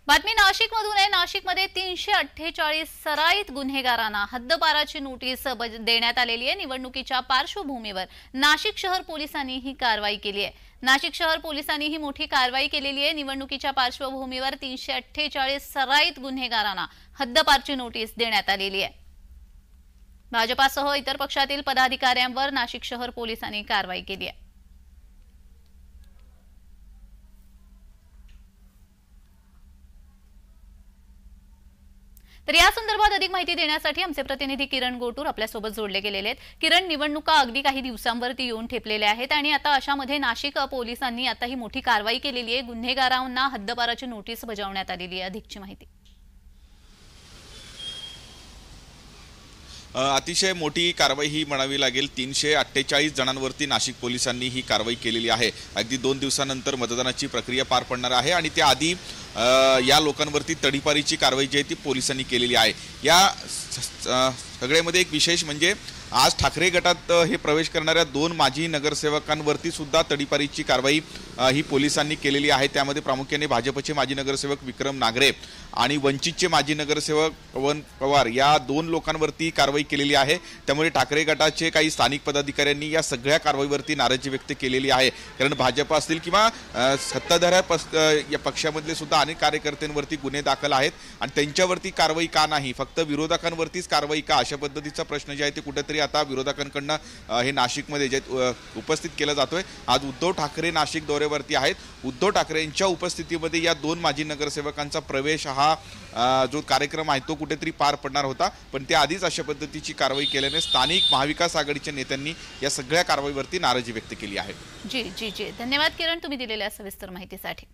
बातमी नाशिकमधून आहे। नाशिकमध्ये 348 सराईत गुन्हेगारांना हद्दपाराची नोटीस देण्यात आलेली आहे। निवडणुकीच्या पार्श्वभूमीवर नाशिक शहर पोलिसांनी ही कारवाई केली आहे। नाशिक शहर पोलिसांनी ही मोठी कारवाई केलेली आहे। निवडणुकीच्या पार्श्वभूमीवर 348 सराईत गुन्हेगारांना हद्दपारची नोटीस देण्यात आलेली आहे। भाजपासह इतर पक्षातील पदाधिकाऱ्यांवर नाशिक शहर पोलिसांनी कारवाई केली आहे। तर या संदर्भात अधिक माहिती देण्यासाठी आमचे प्रतिनिधी किरण गोटूर आपल्यासोबत जोडले गेलेले आहेत। किरण, निवडणुका अगदी काही दिवसांवरती येऊन ठेपलेल्या आहेत आणि आता अशामध्ये नाशिक पोलिसांनी आता ही मोठी कारवाई केलेली आहे। गुन्हेगारांना हद्दपाराची नोटीस बजावण्यात आलेली आहे। अधिकची माहिती। अतिशय मोठी कारवाई ही म्हणावी लागेल। 348 जणांवरती नाशिक पोलिसांनी ही कारवाई केलेली आहे। अगदी 2 दिवसानंतर मतदानाची प्रक्रिया पार पडणार आहे आणि त्याआधी या लोकांवरती तडीपारीची कारवाई जी आहे ती पोलिसांनी केलेली आहे। या सगळ्यामध्ये एक विशेष म्हणजे आज ठाकरे गटात हे प्रवेश करणाऱ्या 2 माजी नगरसेवकांवरती सुद्धा तडीपारीची कारवाई ही पोलिसांनी केलेली आहे। त्यामध्ये प्रामुख्याने भाजपचे माजी नगरसेवक विक्रम नागरे आणि वंचितचे माजी नगरसेवक पवन पवार या 2 लोकांवरती कारवाई केलेली आहे। त्यामुळे ठाकरे गटाचे काही स्थानिक पदाधिकाऱ्यांनी या सगळ्या कारवाईवरती नाराजी व्यक्त केलेली आहे। कारण भाजप असतील किंवा सत्ताधाऱ्या या पक्षामधले सुद्धा अनेक कार्यकर्त्यांवरती गुन्हे दाखल आहेत आणि त्यांच्यावरती कारवाई का नाही, फक्त विरोधकांवरतीच कारवाई का, अशा पद्धतीचा प्रश्न जे आहे ते कुठेतरी आता विरोधकांकडनं हे नाशिकमध्ये जे उपस्थित केलं जातोय। आज उद्धव ठाकरे नाशिक दौऱ्यावरती आहेत। उद्धव ठाकरे यांच्या उपस्थितीमध्ये या 2 माजी नगरसेवकांचा प्रवेश हा जो कार्यक्रम आहे तो कुठेतरी पार पडणार होता, पण त्याआधीच अशा पद्धतीची कारवाई केल्याने स्थानिक महाविकास आघाडीच्या नेत्यांनी या सगळ्या कारवाईवरती नाराजी व्यक्त केली आहे। जी जी जी धन्यवाद किरण, तुम्ही दिलेल्या सविस्तर माहितीसाठी।